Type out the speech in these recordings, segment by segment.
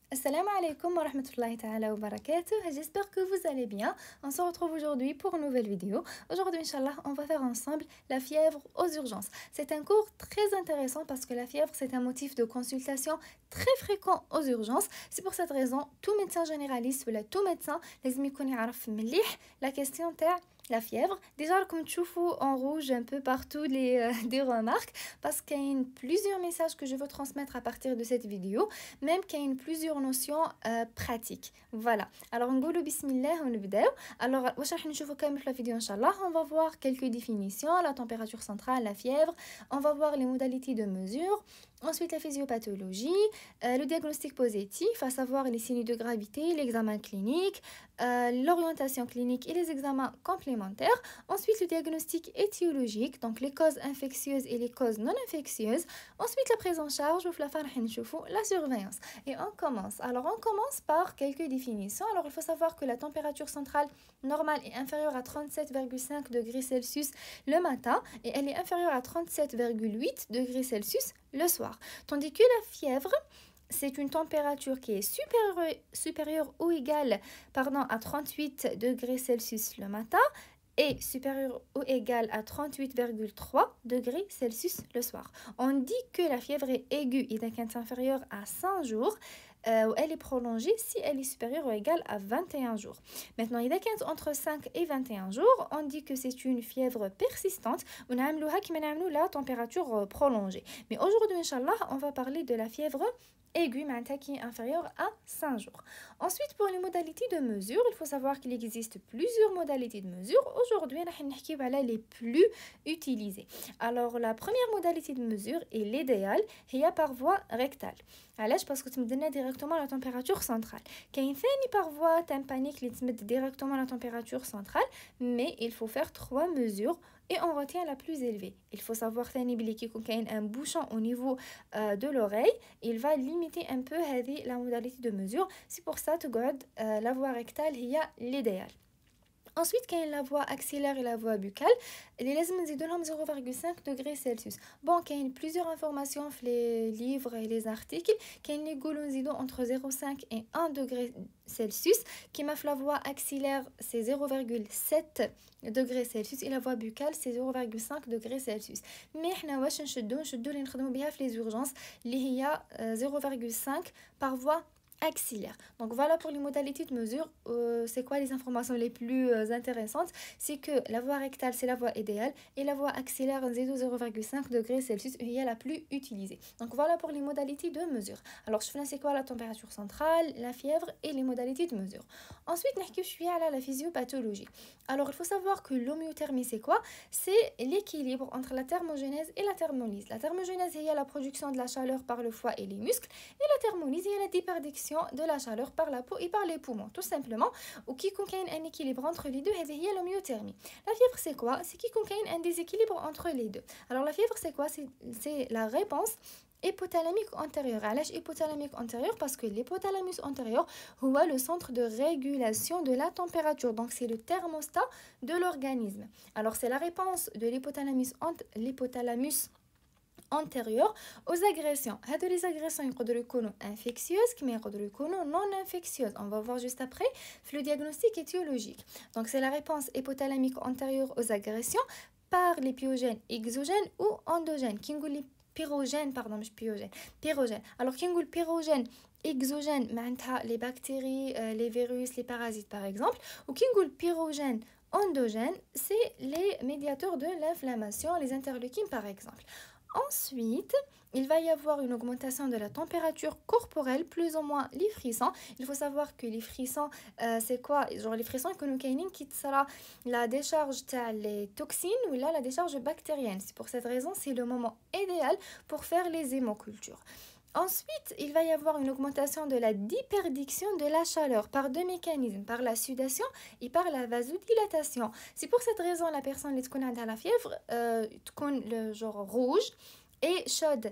Assalamu alaikum wa rahmatullahi ta'ala wa barakatuh. J'espère que vous allez bien. On se retrouve aujourd'hui pour une nouvelle vidéo. Aujourd'hui, Inch'Allah, on va faire ensemble la fièvre aux urgences. C'est un cours très intéressant parce que la fièvre, c'est un motif de consultation très fréquent aux urgences. C'est pour cette raison, tout médecin généraliste ou tout médecin, لازم يكون يعرف مليح la question تاع la fièvre. Déjà, comme tu vois en rouge un peu partout des remarques, parce qu'il y a plusieurs messages que je veux transmettre à partir de cette vidéo, même qu'il y a plusieurs notions pratiques. Voilà. Alors, on va bismillah, on va alors, la vidéo, Inch'Allah, on va voir quelques définitions, la température centrale, la fièvre, on va voir les modalités de mesure, ensuite la physiopathologie, le diagnostic positif, à savoir les signes de gravité, l'examen clinique, l'orientation clinique et les examens complémentaires. Ensuite, le diagnostic étiologique, donc les causes infectieuses et les causes non infectieuses. Ensuite, la prise en charge, la surveillance. Et on commence. Alors, on commence par quelques définitions. Alors, il faut savoir que la température centrale normale est inférieure à 37,5 degrés Celsius le matin et elle est inférieure à 37,8 degrés Celsius le soir. Tandis que la fièvre, c'est une température qui est supérieure ou égale à 38 degrés Celsius le matin et supérieure ou égale à 38,3 degrés Celsius le soir. On dit que la fièvre est aiguë et est inférieure à 5 jours. Elle est prolongée si elle est supérieure ou égale à 21 jours. Maintenant, il est entre 5 et 21 jours, on dit que c'est une fièvre persistante. On a la température prolongée. Mais aujourd'hui, Inch'Allah, on va parler de la fièvre aiguë, qui est inférieure à 5 jours. Ensuite, pour les modalités de mesure, il faut savoir qu'il existe plusieurs modalités de mesure. Aujourd'hui, on va les plus utilisées. Alors, la première modalité de mesure est l'idéal, est par voie rectale. علاش باسكو تمدنا directement la température centrale. كاين ثاني par voie tympanique اللي تمد directement la température centrale, mais il faut faire 3 mesures et on retient la plus élevée. Il faut savoir ثاني بلي كي يكون كاين un bouchon au niveau de l'oreille, il va limiter un peu هذه la modalité de mesure. C'est pour ça تقعد la voie rectale هي l'idéal. Ensuite, quand la voie axillaire et la voie buccale, les لازم نزيدولهم 0,5 degrés Celsius. Bon, il y a plusieurs informations dans les livres et les articles. Quand les goulons entre 0,5 et 1 degré Celsius, qui m'a la voie axillaire, c'est 0,7 degrés Celsius et la voie buccale, c'est 0,5 degrés Celsius. Mais احنا واش نشدو اللي نخدموا بها في les urgences اللي هي 0,5 par voie axillaire. Donc voilà pour les modalités de mesure. C'est quoi les informations les plus intéressantes? C'est que la voie rectale, c'est la voie idéale et la voie axillaire 0,5 degrés Celsius est la plus utilisée. Donc voilà pour les modalités de mesure. Alors je fais c'est quoi la température centrale, la fièvre et les modalités de mesure. Ensuite, je suis à la physiopathologie. Alors il faut savoir que l'homéothermie, c'est quoi? C'est l'équilibre entre la thermogenèse et la thermolyse. La thermogenèse, il y a la production de la chaleur par le foie et les muscles, et la thermolyse, il y a la déperdiction de la chaleur par la peau et par les poumons, tout simplement. Ou qui contient un équilibre entre les deux, il y a l'homéothermie. La fièvre, c'est quoi? C'est qui contient un déséquilibre entre les deux. Alors la fièvre, c'est quoi? C'est la réponse hypothalamique antérieure. علاش hypothalamique antérieure? Parce que l'hypothalamus antérieur est le centre de régulation de la température. Donc c'est le thermostat de l'organisme. Alors c'est la réponse de l'hypothalamus antérieure aux agressions. Les agressions peuvent être infectieuses, mais peuvent être non infectieuses. On va voir juste après le diagnostic étiologique. Donc c'est la réponse hypothalamique antérieure aux agressions par les pyogènes exogènes ou endogènes. Pyrogène, pardon, مش pyrogène, pyrogène. Alors qui نقول pyrogène exogène, les bactéries, les virus, les parasites par exemple, ou qui نقول pyrogène endogène, c'est les médiateurs de l'inflammation, les interleukines par exemple. Ensuite, il va y avoir une augmentation de la température corporelle, plus ou moins les frissons. Il faut savoir que les frissons, c'est quoi? Genre les frissons qui sera la décharge des toxines ou la décharge bactérienne. C'est pour cette raison, c'est le moment idéal pour faire les hémocultures. Ensuite, il va y avoir une augmentation de la déperdiction de la chaleur par deux mécanismes, par la sudation et par la vasodilatation. C'est pour cette raison la personne qui a la fièvre, le genre rouge et chaude.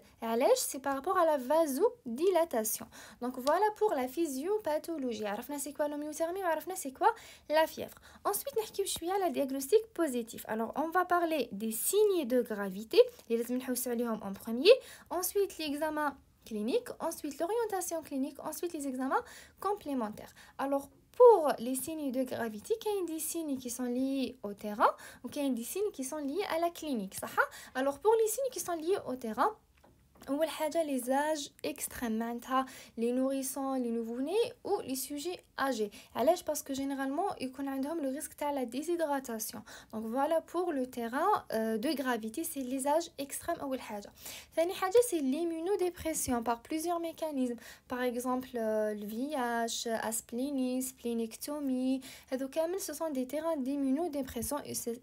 C'est par rapport à la vasodilatation. Donc voilà pour la physiopathologie. عرفنا c'est quoi l'homéothermie, عرفنا c'est quoi la fièvre. Ensuite, نحكيو شويه على diagnostic positif. Alors on va parler des signes de gravité, les لازم نحوسوا عليهم en premier. Ensuite, l'examen clinique, ensuite l'orientation clinique, ensuite les examens complémentaires. Alors, pour les signes de gravité, il y a des signes qui sont liés au terrain ou il y a des signes qui sont liés à la clinique. Alors, pour les signes qui sont liés au terrain, اول حاجه les âges extrêmes معناتها les nourrissons les nouveau-nés ou les sujets âgés علاش parce que généralement يكون عندهم le risque تاع la déshydratation. Donc voilà pour le terrain de gravité, c'est les âges extrêmes اول حاجه. ثاني حاجه c'est l'immunodépression par plusieurs mécanismes, par exemple le VIH, asplénie, splénectomie. هذو كامل ce sont des terrains d'immunodépression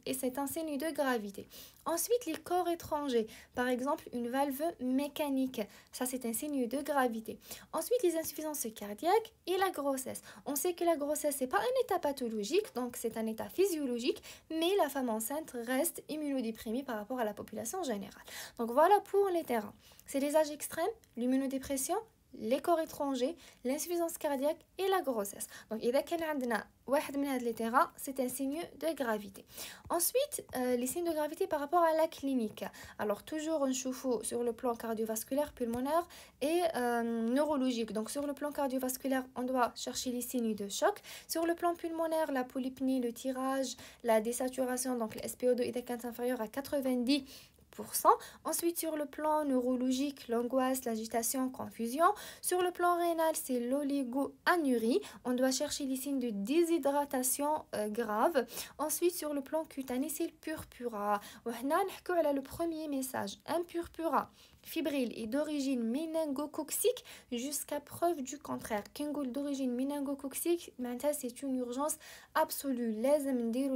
et c'est un signe de gravité. Ensuite, les corps étrangers, par exemple une valve mécanique, ça c'est un signe de gravité. Ensuite, les insuffisances cardiaques et la grossesse. On sait que la grossesse c'est pas un état pathologique, donc c'est un état physiologique, mais la femme enceinte reste immunodéprimée par rapport à la population générale. Donc voilà pour les terrains. C'est les âges extrêmes, l'immunodépression, les corps étrangers, l'insuffisance cardiaque et la grossesse. Donc إذا كان عندنا واحد من هاد les terrains, c'est un signe de gravité. Ensuite, les signes de gravité par rapport à la clinique. Alors toujours on chauffe sur le plan cardiovasculaire, pulmonaire et neurologique. Donc sur le plan cardiovasculaire, on doit chercher les signes de choc. Sur le plan pulmonaire, la polypnie, le tirage, la désaturation, donc le SpO2 إذا كانت inférieur à 90%. Ensuite, sur le plan neurologique, l'angoisse, l'agitation, confusion. Sur le plan rénal, c'est l'oligo-anurie. On doit chercher les signes de déshydratation grave. Ensuite, sur le plan cutané, c'est le purpura. Le premier message, un purpura fébrile et d'origine méningocoxique jusqu'à preuve du contraire. Kengol d'origine méningocoxique, c'est une urgence absolue.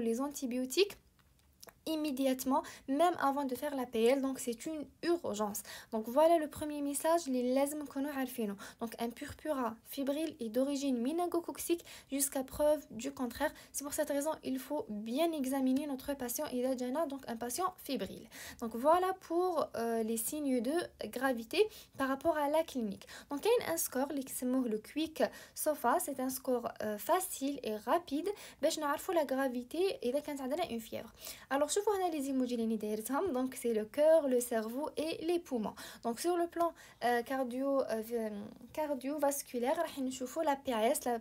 Les antibiotiques immédiatement, même avant de faire la PL, donc c'est une urgence. Donc voilà le premier message, les لازم نكونوا عارفينه. Donc un purpura fébrile et d'origine méningocoxique jusqu'à preuve du contraire. C'est pour cette raison il faut bien examiner notre patient إذا جانا donc un patient fébrile. Donc voilà pour les signes de gravité par rapport à la clinique. Donc il y a un score اللي كنسموه le quick SOFA, c'est un score facile et rapide باش نعرفوا la gravité إذا كانت عندنا une fièvre. Alors شوفوا هنا les emojis اللي دايرتهم, donc c'est le cœur, le cerveau et les poumons. Donc sur le plan cardiovasculaire راح نشوفوا la PAS,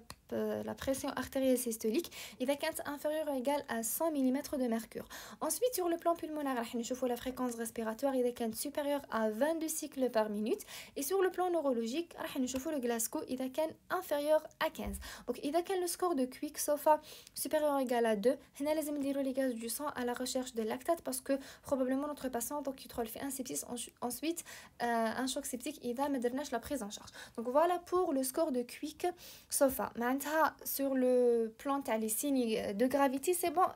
la pression artérielle systolique إذا كانت inférieure ou égale à 100 mm de mercure. Ensuite sur le plan pulmonaire راح نشوفوا la fréquence respiratoire إذا كانت supérieure à 22 cycles par minute. Et sur le plan neurologique راح نشوفوا le Glasgow إذا كان inférieur à 15. Donc إذا كان le score de Quick SOFA supérieur ou égal à 2, هنا لازم نديروا les gaz du sang à la recherche de lactate parce que probablement notre patient donc il fait un sepsis, ensuite un choc septique إذا ما درناش la prise en charge. Donc voilà pour le score de Quick SOFA. Sur le plan les signes de gravité, c'est bon,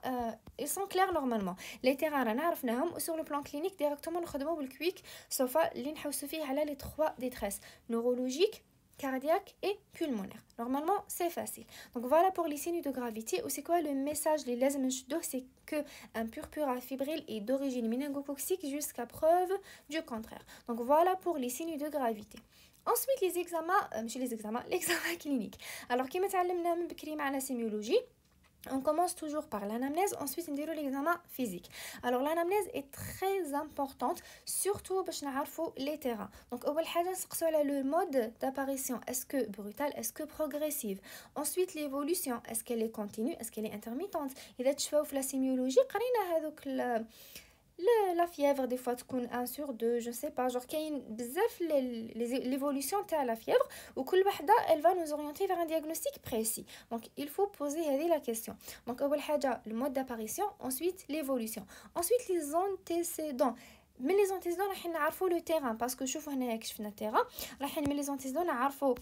ils sont clairs normalement. Les terrains رانا عرفناهم, ou sur le plan clinique directement نخدموا بالكويك SOFA اللي نحوسوا فيه على les trois détresses neurologiques, cardiaque et pulmonaire. Normalement, c'est facile. Donc voilà pour les signes de gravité. Ou c'est quoi le message les لازم نشدوه, c'est que un purpura fébrile est d'origine méningocoxique jusqu'à preuve du contraire. Donc voilà pour les signes de gravité. Ensuite les examens, l'examen clinique. Alors كما تعلمنا من بكري معنا sémiologie, on commence toujours par l'anamnèse, ensuite on déroule l'examen physique. Alors l'anamnèse est très importante, surtout باش نعرفوا les terrains. Donc أول حاجة نسقسوا على le mode d'apparition, est-ce que brutale, est-ce que progressive. Ensuite l'évolution, est-ce qu'elle est continue, est-ce qu'elle est intermittente. إذا تشوفوا في la sémiologie قرينا هذوك la fièvre des fois تكون 1 sur 2, je sais pas, genre كاين بزاف l'évolution تاع la fièvre وكل وحده elle va nous orienter vers un diagnostic précis. Donc il faut poser la question. Donc اول حاجه le mode d'apparition, ensuite l'évolution, ensuite les antécédents. Mais les antécédents راح نعرفوا le terrain parce que شوفوا هنا كشفنا التيران راح نمي les antécédents نعرفوا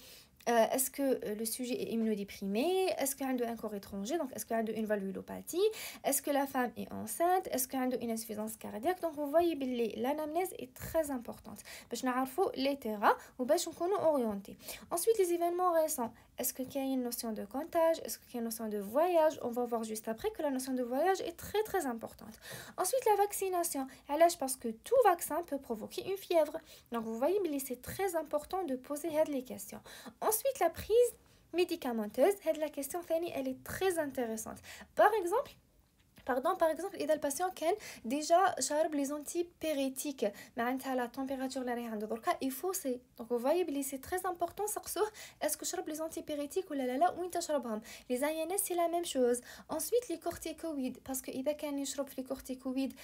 est-ce que le sujet est immunodéprimé, est-ce qu'il y a un corps étranger, donc est-ce qu'il y a une valvulopathie, est-ce que la femme est enceinte, est-ce qu'il y a une insuffisance cardiaque. Donc vous voyez l'anamnèse est très importante باش نعرفوا les terrains وباش نكونوا orientés. Ensuite les événements récents, est-ce qu'il y a une notion de comptage, est-ce qu'il y a une notion de voyage. On va voir juste après que la notion de voyage est très très importante. Ensuite la vaccination, parce que tout vaccin peut provoquer une fièvre. Donc vous voyez c'est très important de poser les questions. Ensuite la prise médicamenteuse, la question elle est très intéressante. Par exemple Pardon, par exemple, إذا الباسيون كان déjà شارب les antipyrétiques معناتها la température اللي راهي عنده دركا il faut c'est donc vous voyez بلي c'est très important سقسوه est-ce que شرب les antipyrétiques ولا لا وين تشربهم les ANS c'est la même chose ensuite les corticoïdes parce que إذا كان يشرب في les corticoïdes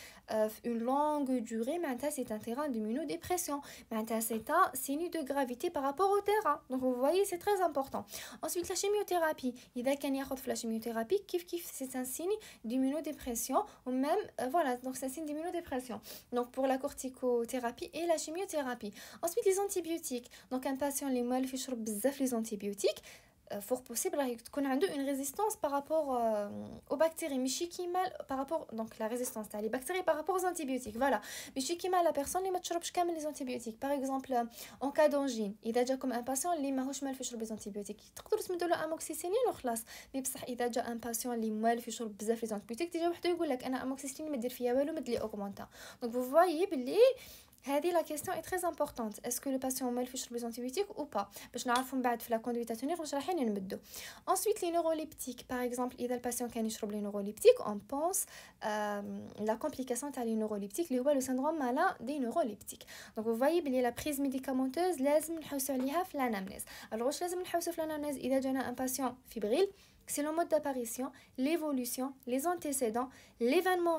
une longue durée معناتها c'est un terrain d'immunodépression معناتها c'est un signe de gravité par rapport au terrain donc vous voyez c'est très important ensuite la chimiothérapie إذا كان ياخذ في la chimiothérapie كيف c'est un signe d'immunodépression ou même voilà donc c'est un signe d'immunodépression donc pour la corticothérapie et la chimiothérapie ensuite les antibiotiques donc un patient اللي موالف يشرب بزاف les antibiotiques fort possible راهي تكون عنده une résistance par rapport aux bactéries ماشي كيما par rapport donc la résistance تاع les bactéries par rapport aux antibiotiques voilà ماشي كيما la personne اللي ما تشربش كامل les antibiotiques par exemple en cas d'angine اذا جاكم un patient اللي ماهوش مالف يشرب les antibiotiques تقدروا تمدوا له اموكسيسيلين وخلاص مي بصح اذا جا un patient اللي مالف يشرب بزاف les antibiotiques ديجا وحده يقول لك انا اموكسيسيلين ما دير فيا والو مد لي اوغمونتا donc vous voyez بلي هذه la question est très importante est-ce que le patient مالف يشرب les antibiotiques ou pas باش نعرفوا من بعد في la conduite à tenir واش رايحين نمدوا ensuite les neuroleptiques par exemple إذا الباتيون كان يشرب les neuroleptiques on pense la complication تاع les neuroleptiques اللي هو le syndrome malin des neuroleptiques donc vous voyez بلي la prise médicamenteuse لازم نحوسوا عليها في l'anamnèse alors واش لازم نحوسوا في l'anamnèse إذا جانا un patient fébrile c'est le mode d'apparition, l'évolution, les antécédents, les événements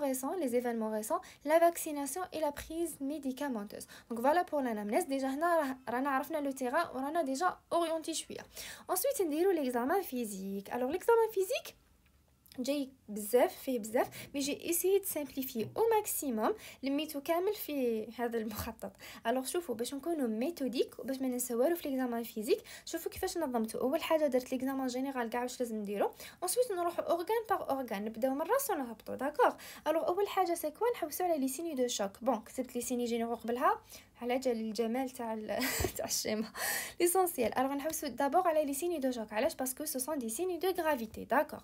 récents, la vaccination et la prise médicamenteuse. Donc voilà pour l'anamnèse. Déjà, on a le terrain, on a déjà orienté شوية. Ensuite, on a l'examen physique. Alors l'examen physique, جاي بزاف فيه بزاف مي جي اسيي تسامبليفي او ماكسيموم لميتو كامل في هذا المخطط الوغ شوفوا باش نكونوا ميثوديك وباش ما ننسى والو في ليكزامان فيزيك شوفوا كيفاش نظمته اول حاجه درت ليكزامان جينيرال كاع واش لازم نديرو انسويت نروحوا اورغان باغ اورغان نبداو من الراس ونهبطوا داكوغ الوغ اول حاجه سي كوا نحوسوا على لي سيني دو شوك بون كتبت لي سيني جينيرو قبلها على جال الجمال تاع تاع الشيما ليسونسيال الوغ نحوسوا دابور على لي سيني دو شوك علاش باسكو سو سون دي سيني دو غرافيتي داكوغ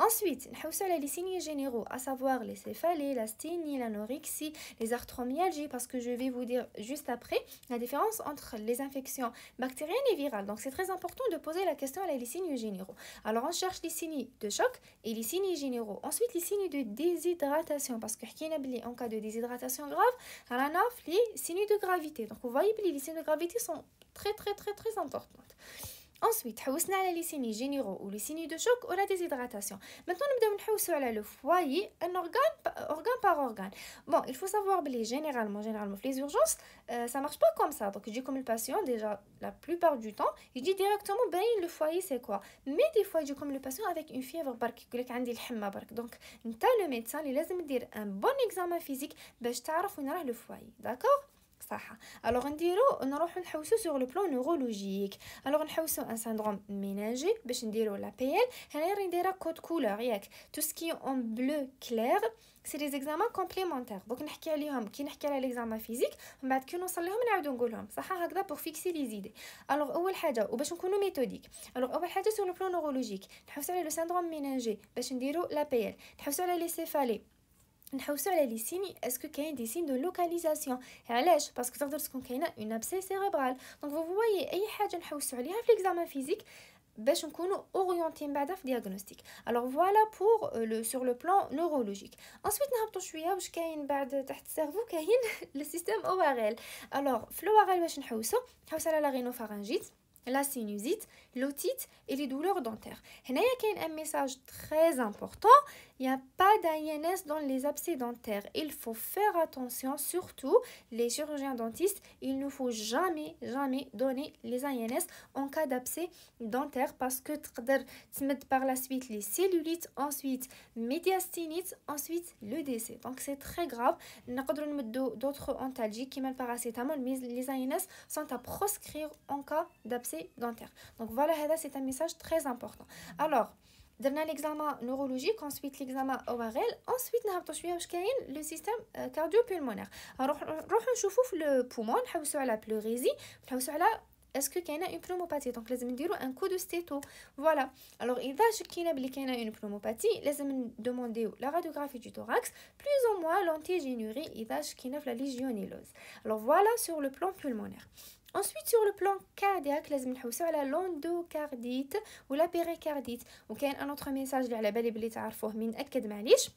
ensuite نحوسوا على les signes généraux à savoir les céphalées, l'asthénie, l'anorexie, les arthromyalgies parce que je vais vous dire juste après la différence entre les infections bactériennes et virales donc c'est très important de poser la question à les signes généraux alors on cherche les signes de choc et les signes généraux ensuite les signes de déshydratation parce que حكينا بلي en cas de déshydratation grave رانا في les signes de gravité donc vous voyez que les signes de gravité sont très importantes ensuite حوسنا على les signes généraux ou les signes de choc ou la déshydratation maintenant نبداو نحوسوا على le foyer un organe par organe bon il faut savoir que généralement les urgences ça marche pas comme ça donc je dis comme le patient déjà la plupart du temps il dit directement ben le foyer c'est quoi mais des fois je dis comme le patient avec une fièvre برك يقول لك عندي الحمى برك donc نتا le médecin اللي لازم يدير un bon examen physique باش تعرف وين راه le foyer d'accord صح alors نديرو نروحو نحوسو sur le plan neurologique alors نحوسو un syndrome méningé باش نديرو la PL هنايا راني دايره كود كولور ياك tout ce qui est en bleu clair c'est les examens complémentaires donc نحكي عليهم كي نحكي على l'examen physique من بعد كي نوصل لهم نعاودو نقولهم صح هكذا pour fixer les idées alors اول حاجه وباش نكونوا ميثوديك alors اول حاجه sur le plan neurologique نحوسو على le syndrome méningé باش نديرو la PL نحوسو على les céphalées نحوسوا على لي سيني اسكو كاين دي سين دو لوكاليزاسيون علاش باسكو تقدر تكون كاينه اون ابسي سيريبرال دونك فو فوايي اي حاجه نحوسوا عليها في ليكزامان فيزيك باش نكونوا اورينتين بعدا في دياغنوستيك alors voilà pour le sur le plan neurologique ensuite نهبطوا شويه واش كاين بعد تحت السيرفو كاين le système ORL alors في l'ORL باش نحوسوا على la rhinopharyngite la sinusite, l'otite et les douleurs dentaires. Il y a un message très important. Il n'y a pas d'ANS dans les abcès dentaires. Il faut faire attention, surtout les chirurgiens dentistes. Il ne faut jamais donner les ANS en cas d'abcès dentaire parce que tu mets par la suite les cellulites, ensuite médiastinite, ensuite le décès. Donc c'est très grave. On peut d'autres antalgiques qui le paracétamol, mais les ANS sont à proscrire en cas d'abcès dentaire. Donc voilà, c'est un message très important. Alors, درنا l'examen neurologique, ensuite l'examen ORL, ensuite نهبطوا شويه واش كاين le système cardio-pulmonaire. نروحوا نشوفوا في le poumon, نحوسوا على pleurésie, نحوسوا على est-ce que كاينه une pneumopathie donc لازم نديروا un coup de stéto voilà alors اذا شكينا بلي كاينه une pneumopathie لازم ندومونديو la radiographie du thorax plus ou moins l'antigénurie اذا شكينا في la légionellose alors voilà sur le plan pulmonaire. Ensuite sur le plan cardiaque لازم نحوسوا على l'endocardite ou la péricardite وكاين un autre message اللي على بالي بلي تعرفوه من نأكد معليش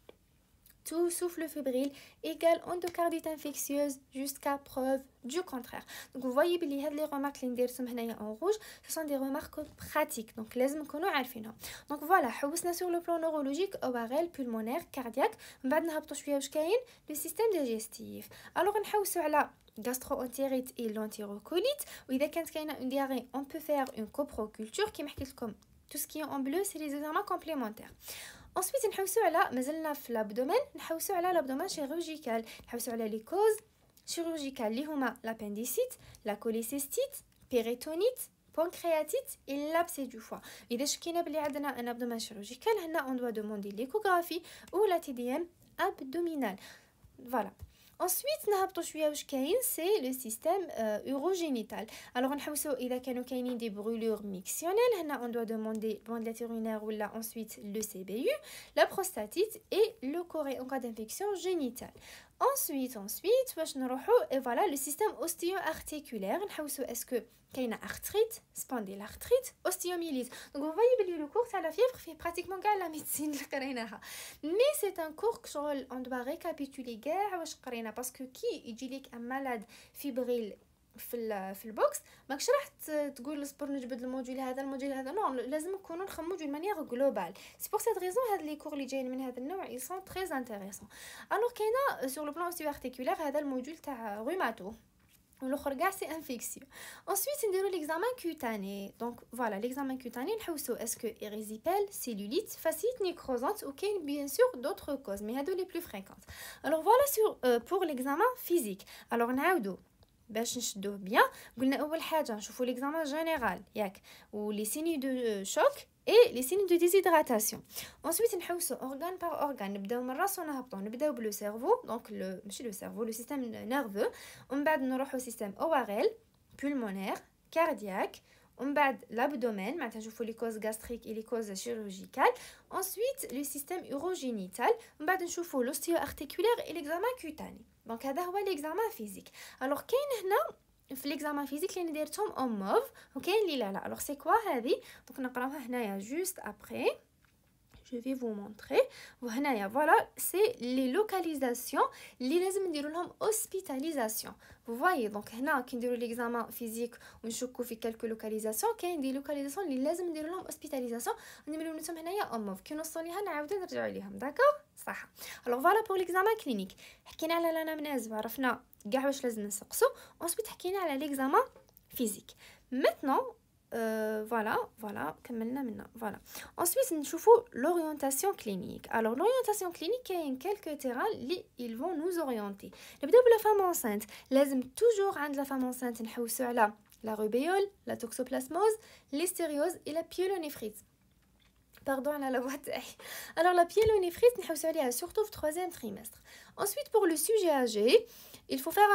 tout souffle fébrile égale endocardite infectieuse jusqu'à preuve du contraire. Donc vous voyez بلي هاد les remarques اللي نديرهم هنايا en rouge ce sont des remarques pratiques donc لازم نكونوا عارفينهم. Donc voilà حوسنا sur le plan neurologique ORL pulmonaire cardiaque من بعد نهبطوا شويه واش كاين le système digestif. alors نحوسوا على gastro-entérite et l'entérocolite واذا كانت كاينه une diarrhée on peut faire une coproculture كيما حكيت لكم. tout ce qui est en bleu c'est les examens complémentaires. ensuite نحوسوا على مازلنا في l'abdomen نحوسوا على l'abdomen chirurgical نحوسوا على les causes chirurgicales اللي هما l'appendicite la cholécystite péritonite pancréatite et l'abcès du foie. اذا شكينا بلي عندنا un abdomen chirurgical هنا on doit demander l'échographie ou la TDM abdominale. voilà. ensuite نهبطوا شويه واش كاين c'est le système urogénital. alors نحوسوا اذا كانوا كاينين des brûlures mictionnelles هنا on doit demander bandelette urinaire ou là ensuite le CBU, la prostatite et le choré en cas d'infection génitale. ensuite باش نروحوا et voilà le système osteo-articulaire نحوسوا est-ce que كاينه arthrite spondylarthrite osteomyélite. donc vous voyez بلي le cours تاع la fièvre fait pratiquement كاع la médecine اللي قريناها mais c'est un cours شغل on doit récapituler كاع واش قرينا باسكو كي يجي لك un malade fébrile في البوكس ماكش راح تقول اصبر نجبد الموديول هذا نو لازم نكونوا نخمموا دون مانيير جلوبال. سي بور سيت ريزون هاد لي كور اللي جايين من هذا النوع ils sont très intéressants. alors كاينه sur le plan osteoarticulaire هذا الموديول تاع روماتو والاخر كاع سي انفيكسيو. ensuite نديرو l'examen cutané. donc voilà l'examen cutané نحوسو اسكو érysipèle cellulite fasciite nécrosante ou كاين bien sûr d'autres causes mais هادو les plus fréquentes. alors voilà sur pour l'examen physique. alors نعاودو باش نشدوه بيان قلنا اول حاجه نشوفوا l'examen général ياك و les signes de choc et les signes de déshydratation. ensuite نحوسو organe par organe نبداو من الراس ونهبطو نبداو بلو cerveau donc le ماشي le cerveau le système nerveux ومن بعد نروحو système ORL pulmonaire cardiaque ومن بعد l'abdomen معناتها نشوفوا les causes gastriques et les causes chirurgicales. ensuite le système urogénital ومن بعد نشوفوا l'osteo-articulaire et l'examen cutané. donc هذا هو l'examen physique. alors كاين هنا في l'examen physique اللي درتهم en mauve وكاين اللي لا. alors c'est quoi هذه donc نقراوها هنايا juste après je vais vous montrer. وهنايا voilà c'est les localisations اللي لازم نديروا لهم hospitalisation. vous voyez donc هنا كي نديروا l'examen physique ونشكوا في quelques localisations كاين دي localisations اللي لازم نديروا لهم hospitalisation نديروا لهم هنايا en mauve كي نوصلوا ليها نعاودوا نرجعوا ليهم داكور صح. alors voilà pour l'examen clinique. حكينا على l'anamnèse وعرفنا كاع واش لازم نسقسو. ensuite حكينا على l'examen physique. maintenant voilà كملنا منها. voilà ensuite نشوفوا l'orientation clinique. alors l'orientation clinique كاين quelques terrains اللي ils vont nous orienter. نبداو بلا femme enceinte. لازم toujours عند la femme enceinte نحوسوا على la rubéole, la toxoplasmose, l'hystériose et la pyélonéphrite. pardon على la voix تاعي. alors la pyélonéphrite نحوسوا عليها surtout في 3e trimestre. ensuite pour le sujet âgé il faut faire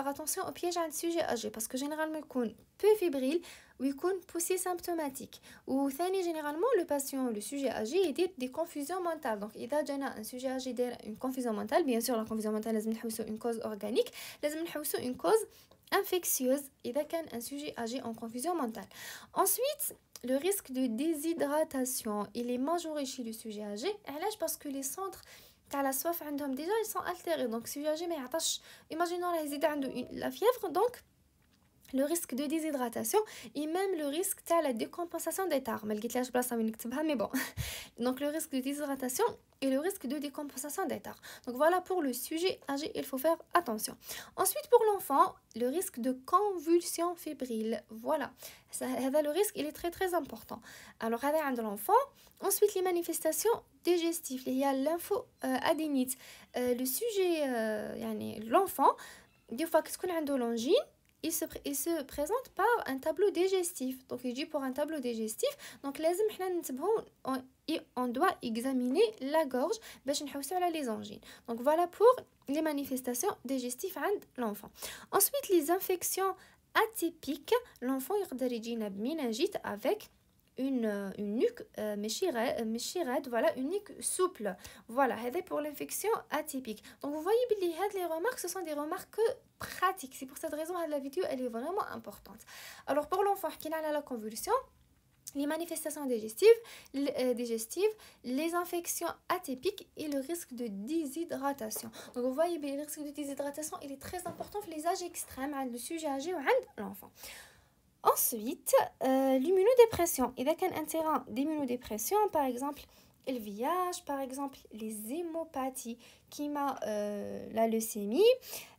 attention au piège عند sujet âgé parce que généralement يكون peu fébrile ويكون poussé symptomatique. وثاني généralement le patient le sujet âgé يدير des confusions mentales. donc إذا جانا un sujet âgé داير une confusion mentale bien sûr la confusion mentale لازم نحوسوا une cause organique لازم نحوسوا une cause infectieuse إذا كان un sujet âgé en confusion mentale. ensuite le risque de déshydratation il est majoré chez le sujet âgé. علاش parce que les centres تاع la soif عندهم déjà ils sont altérés. donc sujet âgé ما يعطش imaginons راه يزيد عنده la fièvre donc le risque de déshydratation et même le risque تاع la décompensation des tares. ما لقيتلاش بلاصه وين نكتبها mais bon. donc le risque de déshydratation et le risque de décompensation des tares. donc voilà pour le sujet âgé il faut faire attention. ensuite pour l'enfant le risque de convulsion fébrile. voilà هذا le risque il est très très important. alors هذا عند l'enfant. ensuite les manifestations digestives اللي هي lymphoadénite. le sujet يعني l'enfant des fois كتكون عنده longine il se présente par un tableau digestif. donc il dit pour un tableau digestif donc لازم حنا ننتبهوا on doit examiner la gorge باش نحوسوا على les angines. donc voilà pour les manifestations digestives عند l'enfant. ensuite les infections atypiques. l'enfant يقدر يجينا بمنingite avec une nuque ماشي raide voilà une nuque souple. voilà هذا pour l'infection atypique. donc vous voyez بلي هاد les remarques ce sont des remarques pratiques. c'est pour cette raison que la vidéo elle est vraiment importante. alors pour l'enfant حكينا على la convulsion les manifestations digestives, les infections atypiques et le risque de déshydratation. Donc vous voyez, le risque de déshydratation, il est très important pour les âges extrêmes, le sujet âgé ou l'enfant. Ensuite, l'immunodépression. Il y a un terrain d'immunodépression, par exemple, le VIH, par exemple, les hémopathies, qui m'a la leucémie,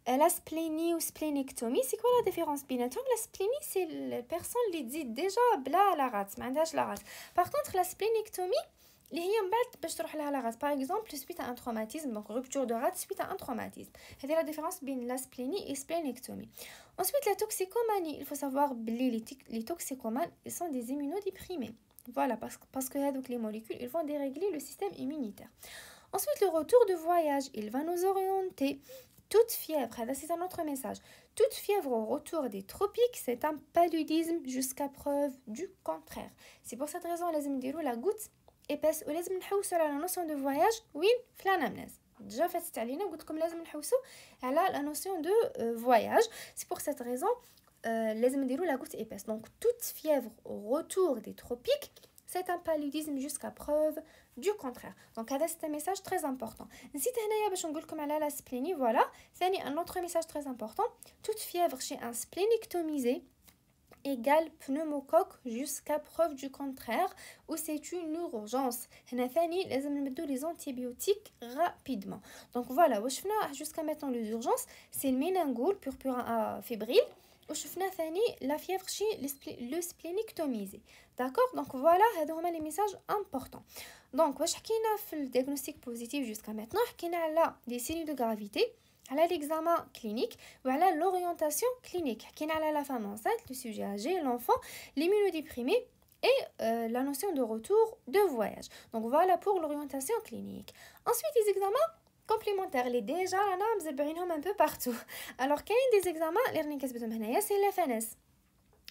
la splénie ou splénectomie. C'est quoi la différence بيناتهم? La splénie, c'est la personne qui dit déjà بلا la rate, ما عندهاش la rate. Par contre, la splénectomie, اللي هي من بعد باش تروح لها la rate. Par exemple, suite à un traumatisme, donc rupture de rate suite à un traumatisme. C'est la différence entre la splénie et splénectomie. Ensuite, la toxicomanie. Il faut savoir que les toxicomanes, ils sont des immunodéprimés. Voilà, parce que donc, les molécules, ils vont dérégler le système immunitaire. Ensuite, le retour de voyage, il va nous orienter. Toute fièvre, c'est un autre message. Toute fièvre au retour des tropiques, c'est un paludisme jusqu'à preuve du contraire. C'est pour cette raison, لازم نديرو la goutte épaisse ولازم نحوسوا على la notion de voyage وين في l'anamnèse. Déjà fait علينا قلت لكم لازم نحوسوا على la notion de voyage. C'est pour cette raison لازم نديرو la goutte épaisse. Donc toute fièvre au retour des tropiques, c'est un paludisme jusqu'à preuve du contraire. Donc c'est un message très important. نسيت هنايا باش نقول لكم على la splénie. Voilà, ثاني un autre message très important. Toute fièvre chez un splénictomisé égale pneumocoque jusqu'à preuve du contraire ou c'est une urgence. هنا ثاني لازم نبدو les antibiotiques rapidement. Donc voilà, وشفنا jusqu'à maintenant les urgences, c'est le méningole purpurin fébrile. وشفنا ثاني la fièvre chez le splénictomisé. D'accord? Donc voilà, هادو هما les messages importants. Donc واش حكينا في le diagnostic positif jusqu'à maintenant? حكينا على les signes de gravité, على l'examen clinique ou على l'orientation clinique. حكينا على la femme enceinte, le sujet âgé, l'enfant, l'immunodéprimé et la notion de retour de voyage. Donc voilà pour l'orientation clinique. Ensuite, les examens complémentaires. Les déjà là مزبعينهم un peu partout. Alors كاين des examens اللي راني كتبتهم هنايا, c'est la FNS.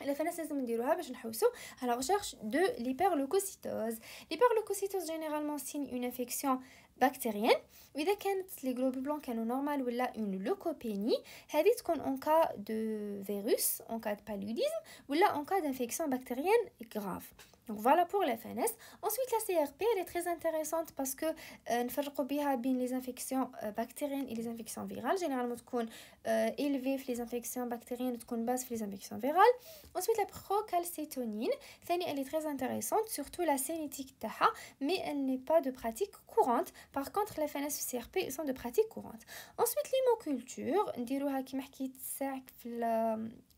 La FNS لازم نديروها باش نحوسو à la recherche de l'hyperleucocytose. L'hyperleucocytose généralement signe une infection bactérienne. وإذا كانت les globules blancs كانوا normal ولا une leucopénie, هذه تكون en cas de virus, en cas de paludisme ولا en cas d'infection bactérienne grave. Donc voilà pour la FNS. Ensuite la CRP, elle est très intéressante parce que نفرقوا بها بين les infections bactériennes et les infections virales. Généralement تكون élevée في les infections bactériennes, تكون basse في les infections virales. Ensuite la procalcétonine, elle est très intéressante, surtout la cinétique تاعها, mais elle n'est pas de pratique courante. Par contre la FNS et CRP, ils sont de pratique courante. Ensuite l'hémoculture, نديروها كيما حكيت ساعك في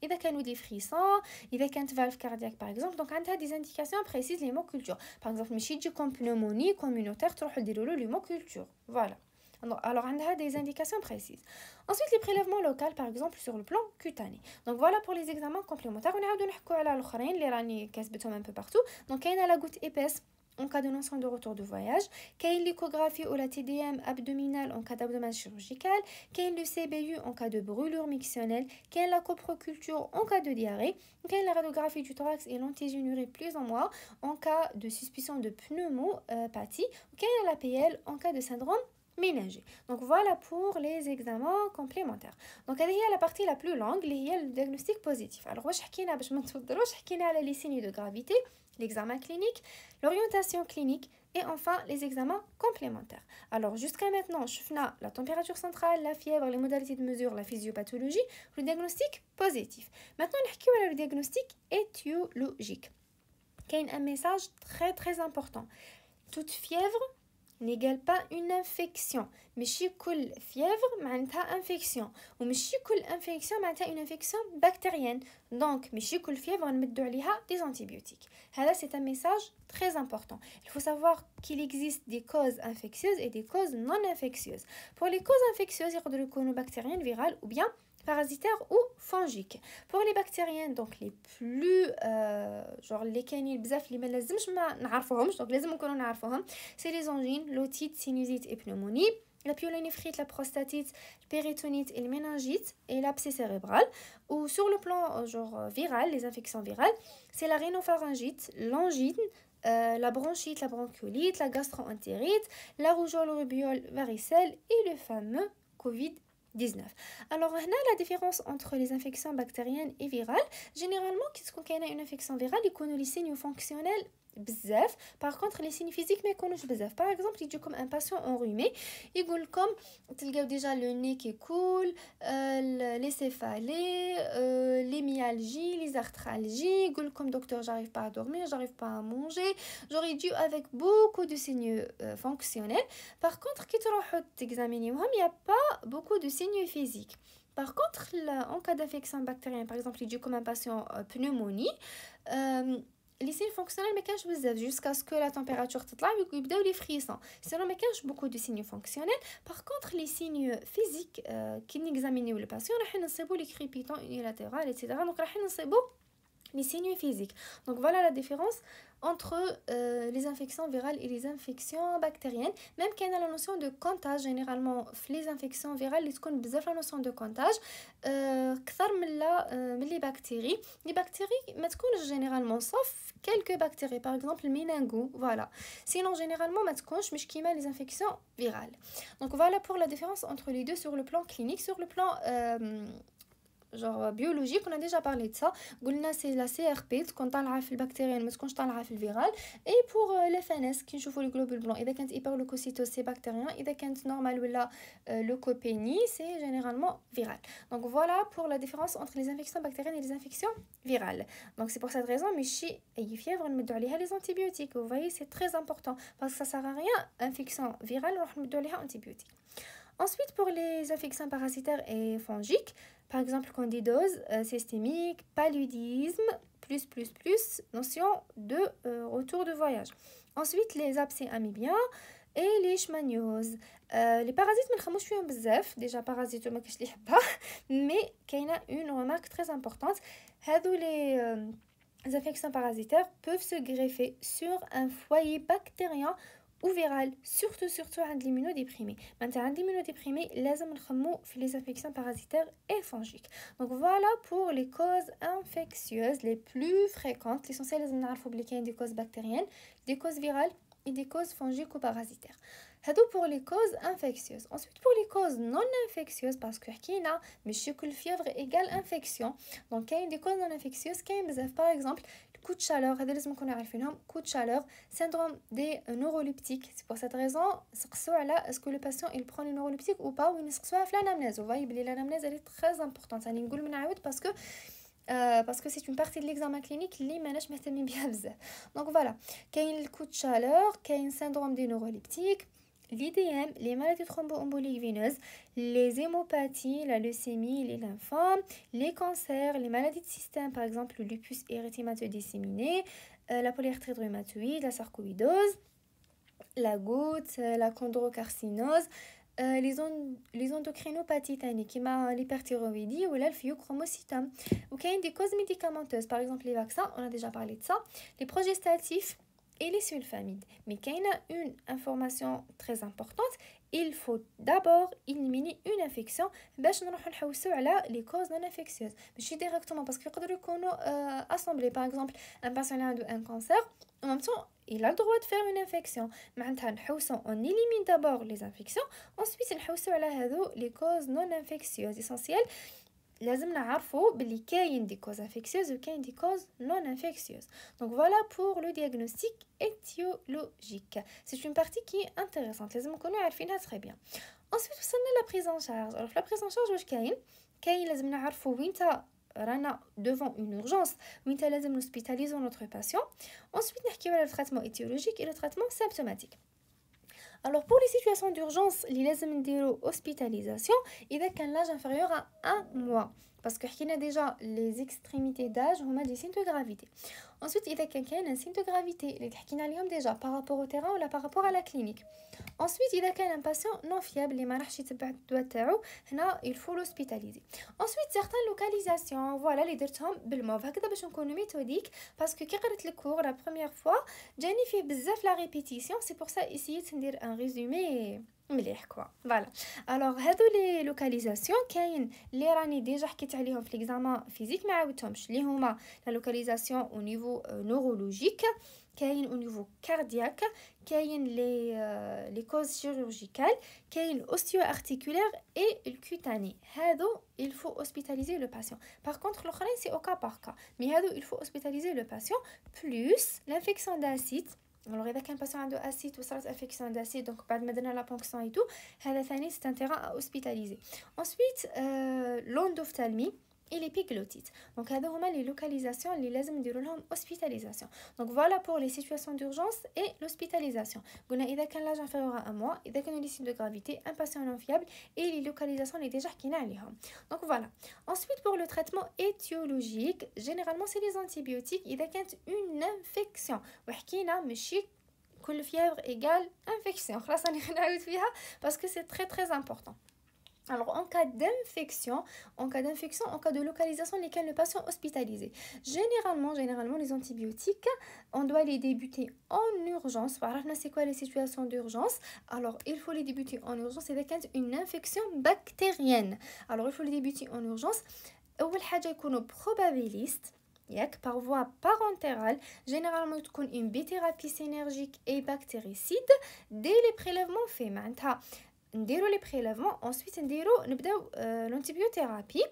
إذا كانوا des frissons, إذا كانت valve cardiaque par exemple. Donc عندها des indications précises l'hémoculture. Par exemple ماشي تجي comme pneumonie communautaire تروحوا ديروا له l'hémoculture. Voilà. Alors on a des indications précises. Ensuite les prélèvements locaux par exemple sur le plan cutané. Donc voilà pour les examens complémentaires. On a نحكوا على الاخرين اللي راني كاتبتهم un peu partout. Donc كاينه la goutte épaisse en cas de notion de retour de voyage, كاين l'échographie ou la TDM abdominale en cas d'abdomen chirurgical, كاين le CBU en cas de brûlure mictionnelle, كاين la coproculture en cas de diarrhée, كاين la radiographie du thorax et l'antigénurie plus en moins en cas de suspicion de pneumopathie, كاين la PL en cas de syndrome ménagé. Donc voilà pour les examens complémentaires. Donc هذه هي la partie la plus longue اللي هي le diagnostic positif. Alors واش حكينا باش ما نتوضروش, حكينا على les signes de gravité, l'examen clinique, l'orientation clinique et enfin les examens complémentaires. Alors jusqu'à maintenant, شفنا la température centrale, la fièvre, les modalités de mesure, la physiopathologie, le diagnostic positif. Maintenant نحكيو على le diagnostic étiologique. كاين un message très très important. Toute fièvre n'égale pas une infection. ماشي كل fièvre معناتها infection وماشي كل infection معناتها une infection bactérienne. Donc ماشي كل fièvre نمدوا عليها des antibiotiques. هذا c'est un message très important. Il faut savoir qu'il existe des causes infectieuses et des causes non infectieuses. Pour les causes infectieuses, يقدروا يكونوا bactériennes, virales ou bien parasitaires ou fongiques. Pour les bactériennes, donc les plus genre les كاينين بزاف اللي ما لازمش ما نعرفوهمش, donc لازم نكونوا نعرفوهم, c'est les angines, l'otite, sinusite et pneumonie, la pyélonéphrite, la prostatite, le péritonite et le méningite et l'abcès cérébral. Ou sur le plan genre viral, les infections virales, c'est la rhinopharyngite, l'angine, la bronchite, la bronchiolite, la gastro-entérite, la rougeole, rubéole, varicelle et le fameux Covid-19. 19. Alors, la différence entre les infections bactériennes et virales, généralement, quand il y a une infection virale, il y a les signes fonctionnels bzaf. Par contre, les signes physiques mais connaissent bzaf. Par exemple, il dit comme un patient enrhumé, il dit comme tu déjà le nez qui coule, les céphalées, les myalgies, les arthralgies, il dit comme docteur, j'arrive pas à dormir, j'arrive pas à manger. J'aurais dû avec beaucoup de signes fonctionnels. Par contre, quand tu t'examiner, il n'y a pas beaucoup de signes physiques. Par contre, en cas d'infection bactérienne, par exemple, il dit comme un patient pneumonie, les signes fonctionnels ما كانش بزاف jusqu'à ce que la température تطلع ويبداو les frissons. Sinon ما كانش beaucoup de signes fonctionnels. Par contre, les signes physiques qui n'examinent le patient راح نصيبوا les crépitants unilatérales etc. Donc راح نصيبوا les signes physiques. Donc voilà la différence entre les infections virales et les infections bactériennes. Même qu'il y a la notion de comptage, généralement les infections virales ils تكون بزاف la notion de comptage كثر من les bactéries. Les bactéries ما تكونش généralement sauf quelques bactéries, par exemple le méningo, voilà. Sinon généralement ما تكونش مش كيما les infections virales. Donc voilà pour la différence entre les deux sur le plan clinique. Sur le plan genre biologique, on a déjà parlé de ça. قلنا c'est la CRP تكون طالعه في البكتيريا ما تكونش طالعه في الفيرال. Et pour les FNS كي نشوفوا les globules blancs اذا كانت hyperleucocytose c'est bactérien, اذا كانت normal ولا leucopénie c'est généralement viral. Donc voilà pour la différence entre les infections bactériennes et les infections virales. Donc c'est pour cette raison ماشي اي fièvre نمدوا عليها les antibiotiques. Vous voyez, c'est très important parce que ça sert à rien infection virale نروح نمدوا عليها antibiotiques. Ensuite, pour les infections parasitaires et fongiques, par exemple candidose systémique, paludisme, notion de retour de voyage. Ensuite, les abcès amibiens et les leishmanioses. Les parasites, ما نخموش فيهم بزاف. Déjà, parasites, ما كاش لي حبها. Mais كاينه une remarque très importante. هذو les infections parasitaires peuvent se greffer sur un foyer bactérien ou viral, surtout عند l'immunodéprimé. Maintenant, عند l'immunodéprimé, لازم نخمو في les infections parasitaires et fongiques. Donc voilà pour les causes infectieuses les plus fréquentes. L'essentiel لازم نعرفوا بلي كاين des causes bactériennes, des causes virales et des causes fongiques ou parasitaires. هادو pour les causes infectieuses. Ensuite pour les causes non infectieuses, parce que حكينا ماشي كل fièvre égale infection. Donc كاين des causes non infectieuses كاين بزاف. Par exemple coup de chaleur, هذا لازم نكونوا عارفينهم. Coup de chaleur, syndrome des neuroleptiques. C'est pour cette raison سقسوا على est-ce que le patient il prend les neuroleptiques ou pas, ou نسقسوها في l'anamnèse. Vous voyez بلي l'anamnèse elle est très importante. راني نقول من عاود parce que c'est une partie de l'examen clinique اللي ماناش مهتمين بها بزاف. Donc voilà, كاين le coup de chaleur, كاين syndrome des neuroleptiques, l'IDM, les maladies thromboemboliques veineuses, les hémopathies, la leucémie, les lymphomes, les cancers, les maladies de système, par exemple le lupus érythémateux disséminé, la polyarthrite rhumatoïde, la sarcoïdose, la goutte, la chondrocarcinose, les endocrinopathies comme l'hyperthyroïdie ou le phéochromocytome. Ou qu'il y a des causes médicamenteuses, par exemple les vaccins, on a déjà parlé de ça, les progestatifs et les sulfamides. Mais qu'il y a une information très importante, il faut d'abord éliminer une infection باش نروحو نحوسو على les causes non infectieuses. ماشي directement parce que يقدروا يكونوا assemblés. Par exemple, un patient a un cancer, en même temps il a le droit de faire une infection. معناتها نحوسو on élimine d'abord les infections, ensuite نحوسو على هذو les causes non infectieuses. Essentiel لازم نعرفوا بلي كاين دي causes infectieuses و كاين دي causes non infectieuses. Donc voilà pour le diagnostic étiologique. C'est une partie qui est intéressante. لازم نكونوا عارفينها très bien. Ensuite وصلنا la prise en charge. Alors la prise en charge واش كاين لازم نعرفوا وين رانا devant une urgence, وين لازم hospitaliser notre patient. Ensuite نحكيو على le traitement étiologique et le traitement symptomatique. Alors pour les situations d'urgence, les لازم نديرو hospitalisation إذا كان l'âge inférieur à 1 mois. Parce que حكينا déjà les extrémités d'âge هما des signes de gravité. Ensuite إذا كان un signe de gravité اللي حكينا عليهم déjà par rapport au terrain ou par rapport à la clinique. Ensuite إذا كان un patient non fiable اللي ما راحش يتبع الدواء تاعو هنا il faut l'hospitaliser. Ensuite certaines localisations voilà اللي درتهم بالموف هكذا باش نكونوا ميثوديك parce que كي قريت الكور la première fois جاني فيه بزاف la répétition. C'est pour ça essayé ندير un résumé مليح كوا فوالا. الوغ هادو لي لوكاليزاسيون كاين لي راني ديجا حكيت عليهم في ليكزامان فيزيك ما عاودتهمش لي هما لا لوكاليزاسيون او نيفو نورولوجيك، كاين او نيفو كاردياك، كاين لي كوز شيروجيكال، كاين الاوستيو ارتيكولير اي الكوتاني. هادو il faut hospitaliser le patient. Par contre الاخرين سي او كا بار كا، مي هادو il faut hospitaliser le patient plus l'infection d'acide. Alors اذا كان باسيون عنده اسيد وصارت انفيكسيون داسيد دونك بعد ما درنا لا بونكسيون اي تو، هذا ثاني سي ان تيران ا اوسبيتاليزي. ensuite لوندوفتالمي et l'épiglottite. Donc هذا هما les localisations اللي لازم نديرو لهم hospitalisation. Donc voilà pour les situations d'urgence et l'hospitalisation. قلنا إذا كان l'âge inférieur à 1 mois، إذا كانوا les signes de gravité، un patient non fiable et les localisations اللي déjà حكينا عليهم. Donc voilà. Ensuite pour le traitement étiologique، généralement c'est les antibiotiques إذا كانت une infection. وحكينا ماشي كل fièvre égale infection. خلاص راني نعاود فيها parce que c'est très très important. Alors, en cas d'infection, en cas de localisation, lesquels le patient hospitalisé. Généralement, les antibiotiques, on doit les débuter en urgence. C'est quoi les situations d'urgence? Alors, il faut les débuter en urgence avec une infection bactérienne. Alors, il faut les débuter en urgence. أول حاجة يكونوا probabilistes. Par voie parentérale, généralement une bithérapie synergique et bactéricide dès les prélèvements faits. نديرو les prélèvements, ensuite نبداو l'antibiothérapie.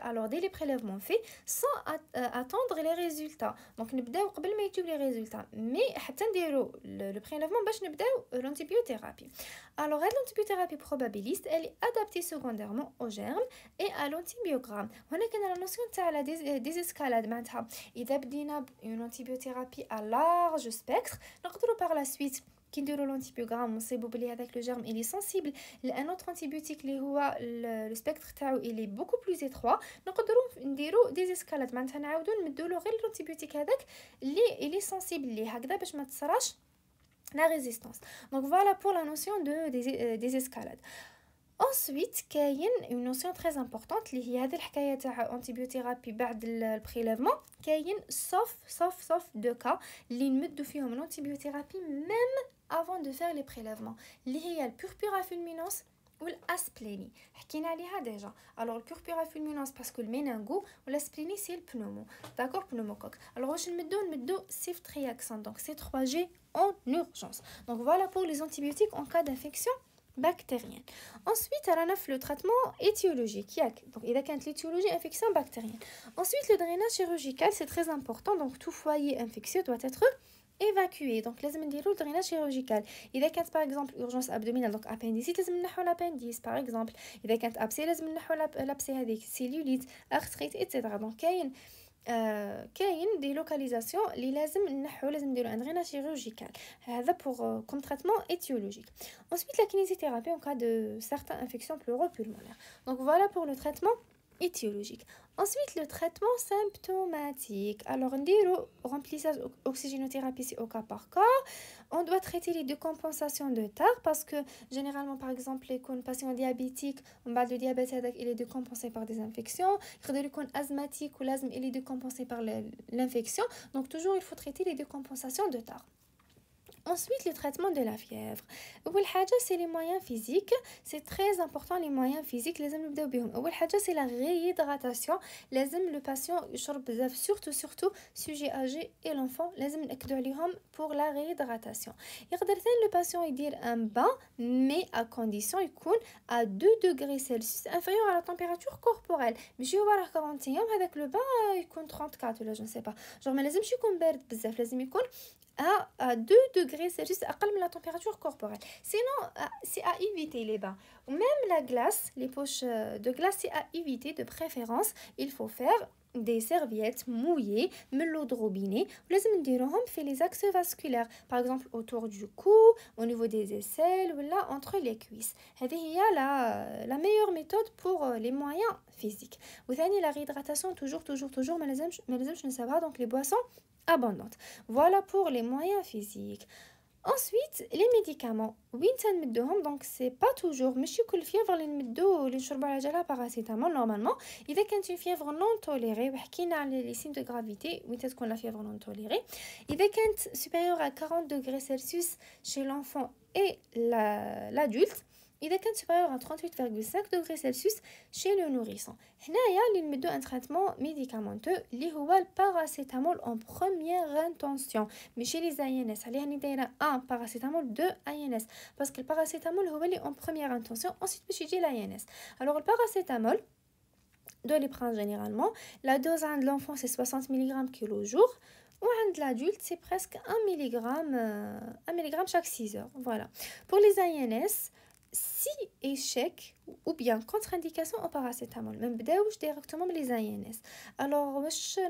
Alors dès les prélèvements faits sans attendre les résultats. Donc نبداو قبل ما يجيو les résultats, mais حتى نديرو le prélèvement باش نبداو l'antibiothérapie. Alors l'antibiothérapie probabiliste elle est adaptée secondairement aux germes et à l'antibiogramme. هنا كاين la notion تاع la désescalade. معناتها إذا بدينا une antibiothérapie à large spectre نقدروا par la suite كي نديرو لونتيبيوغرام ونصيبو بلي هذاك لو جيرم الي سنسيبل لان اوتر انتيبيوتيك اللي هو لو سبيكتر تاعو الي بوكو بلوز اتروا، نقدروا نديرو دي اسكالات. معناتها نعاودو نمدولو غير الانتيبيوتيك هذاك اللي الي سنسيبل ليه هكذا باش ما تصراش لا ريزيستانس. دونك فوالا بور لا نوسيون دو دي اسكالاد. Ensuite, كاين une notion très importante اللي هي هذه الحكايه تاع antibiothérapie بعد البريليفمون. كاين sauf deux cas اللي نمدو فيهم l'antibiothérapie même avant de faire les prélèvements اللي هي البوربيرا fulminans والاسبليني. حكينا عليها ديجا. alors البوربيرا fulminans parce que المينانغو والاسبليني c'est le pneumo. d'accord, pneumocoque. alors واش نمدو ceftriaxone. donc c'est 3G en urgence. donc voilà pour les antibiotiques en cas d'infection bactérienne. Ensuite, on a le traitement étiologique. Donc, il y a l'étiologie infection bactérienne. Ensuite, le drainage chirurgical, c'est très important. Donc, tout foyer infectieux doit être évacué. Donc, لازم نديرو le drainage chirurgical. إذا كانت par exemple urgence abdominale, donc appendicite, لازم نحو l'appendice par exemple. إذا كانت abcès, لازم نحو l'abcès هذيك, cellulite, arthrite, etc. donc كاين دي لوكاليزاسيون اللي لازم نديرو ان دريناج chirurgical. هذا pour comme traitement étiologique. Ensuite la kinésithérapie en cas de certaines infections pleuropulmonaires. Donc voilà pour le traitement étiologique. Ensuite le traitement symptomatique. alors نديرو remplissage oxygénothérapie c'est au cas par cas. On doit traiter les décompensations de tard parce que généralement par exemple les patients diabétiques on parle de diabète il est décompensé par des infections. يقدر يكون asthmatique ou l'asthme il est décompensé par l'infection. donc toujours il faut traiter les décompensations de tard. Ensuite, le traitement de la fièvre. أول حاجة c'est les moyens physiques. C'est très important les moyens physiques. لازم نبداو بهم. أول حاجة c'est la réhydratation. لازم le patient يشرب بزاف surtout sujet âgé et l'enfant. لازم نأكدو عليهم pour la réhydratation. يقدر ثاني le patient يدير un bain mais à condition يكون à 2 degrés Celsius inférieur à la température corporelle. ماشي هو راه 40 يوم هذاك le bain يكون 34 ولا je ne sais pas. genre ما لازمش يكون بارد بزاف، لازم يكون à 2 degrés Celsius أقل من la température corporelle. Sinon, c'est à éviter les bains. Ou même la glace, les poches de glace, c'est à éviter de préférence. Il faut faire des serviettes mouillées, de l'eau de robinet. لازم نديروهم في les axes vasculaires. Par exemple, autour du cou, au niveau des aisselles, ou là, entre les cuisses. هذه هي la meilleure méthode pour les moyens physiques. وثاني la réhydratation, toujours, ما لازمش نساوها. donc les boissons abondante. Voilà pour les moyens physiques. Ensuite, les médicaments. وين تنمدوهم؟ donc c'est pas toujours ماشي كل fièvre اللي نمدو اللي نشربوا على جالها باراسيتامول. normalement إذا كانت une fièvre non tolérée وحكينا على les signes de gravité وين تكون la fièvre non tolérée. إذا كانت supérieure à 40 degrés Celsius chez l'enfant et l'adulte اذا كان supérieur à 38,5 degrés Celsius chez le nourrisson. هنايا اللي نمدو ان تريتمون ميديكامونتو اللي هو الباراسيتامول en première intention ماشي لي زاينس. عليه راني دايره 1 باراسيتامول 2 اينس باسكو الباراسيتامول هو اللي en première intention ensuite باش يجي لاينس. alors الباراسيتامول Doliprane généralement. La dose de l'enfant c'est 60 mg kilo jour. Ou de l'adulte c'est presque 1 mg chaque 6 heures. Voilà. Pour les INS, si échec ou bien contre-indication au paracétamol, même directement les INS. Alors, je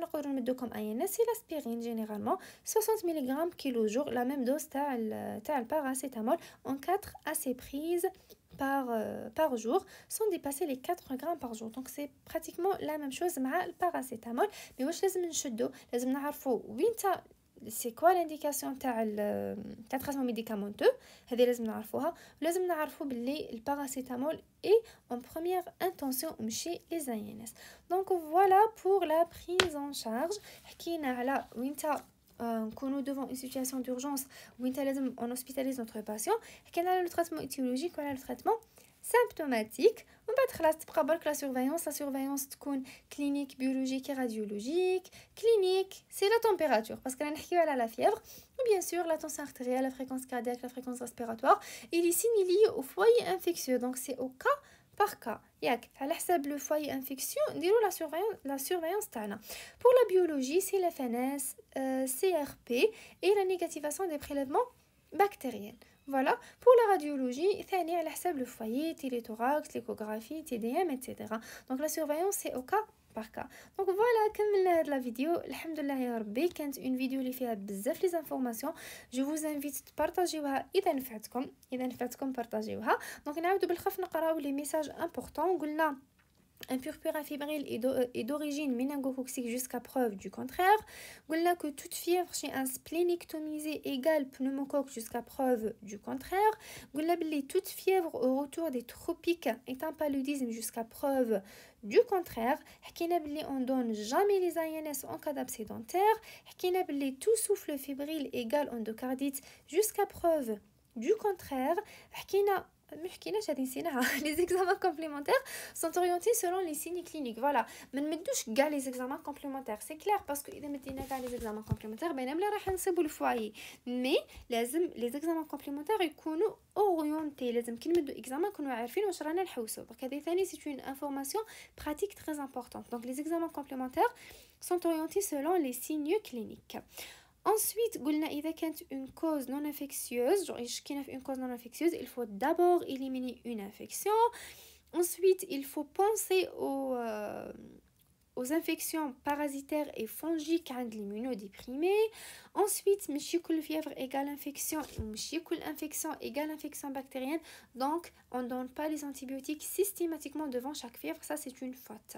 vais comme INS, c'est l'aspirine généralement, 60 mg kilo jour, la même dose de paracétamol en 4 à 6 prises par jour, sans dépasser les 4 grammes par jour. Donc c'est pratiquement la même chose avec le paracétamol. Mais واش لازم نشدو لازم نعرفوا وين c'est quoi l'indication تاع traitement médicamenteux. هذه لازم نعرفوها. لازم نعرفوا باللي الباراسيتامول est en première intention ماشي les INS. Donc voilà pour la prise en charge. حكينا على وين نكونوا devant une situation d'urgence وين لازم on hospitalise notre patient. حكينا على le traitement étiologique وعلى le traitement symptomatique. ومن بعد خلاص تبقى برك لا سورفايونس تكون كلينيك بيولوجيك راديولوجيك. كلينيك سي لا تمبيراتور باسكو رانا نحكيو على لا فيevre ou bien sûr la tension artérielle, la fréquence cardiaque, la fréquence respiratoire et les signes liés au foyer infectieux. Donc c'est au cas par cas. ياك على حساب le foyer infectieux نديرو la surveillance تاعنا. Pour la biologie, c'est la FNS, CRP et la négativation des prélèvements bactériens. Voilà. Pour la radiologie, ثاني على حساب le foyer, téléthorax, l'échographie, TDM, etc. Donc la surveillance c'est au cas par cas. Donc voilà, كملنا هاد لا فيديو. الحمد لله يا ربي كانت اون فيديو اللي فيها بزاف لي زانفورماسيون. جو فوز انفيت تبارطاجيوها اذا نفعتكم بارطاجيوها. دونك نعاودوا بالخف نقراو لي ميساج امبورطون. قلنا un purpura fébrile est d'origine méningocoxique jusqu'à preuve du contraire. قلنا que toute fièvre chez un splénictomisé égale pneumocoque jusqu'à preuve du contraire. قلنا بلي toute fièvre au retour des tropiques est un paludisme jusqu'à preuve du contraire. حكينا بلي on donne jamais les INS en cas d'absédentaire. حكينا بلي tout souffle fébrile égale endocardite jusqu'à preuve du contraire. حكينا les examens complémentaires sont orientés selon les signes cliniques. Voilà. Mais ne douche pas les examens complémentaires. C'est clair parce que إذا les examens complémentaires بينما راح نصيبوا الفوايي. Mais les examens complémentaires يكونوا orientés. لازم كي نمدوا examen نكونوا عارفين واش رانا نحوسوا. Donc هذه ثاني c'est une information pratique très importante. Donc les examens complémentaires sont orientés selon les signes cliniques. Ensuite, إذا كانت une cause non infectieuse, genre une cause non infectieuse, il faut d'abord éliminer une infection. Ensuite, il faut penser aux infections parasitaires et fongiques عند l'immunodéprimé. Ensuite, ماشي كل fièvre égale infection وماشي كل infection égale infection bactérienne. Donc, on ne donne pas les antibiotiques systématiquement devant chaque fièvre, ça c'est une faute.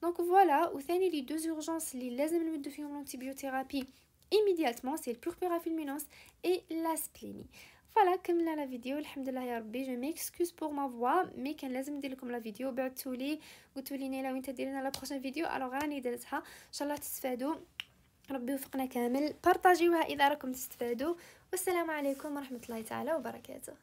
Donc voilà, وثاني les deux urgences اللي لازم نمدو فيهم l'antibiothérapie immédiatement, c'est le purpura fulminans et la splénie. Voilà, كملنا la vidéo. الحمد لله يا ربي. Je m'excuse pour ma voix, mais كان لازم ندير لكم la vidéo. بعثولي قلتولي نيلا وين تديرينا la prochaine vidéo. alors راني درتها ان شاء الله تستفادوا. ربي يوفقنا كامل. بارطاجيوها اذا راكم تستفادوا. والسلام عليكم ورحمة الله تعالى وبركاته.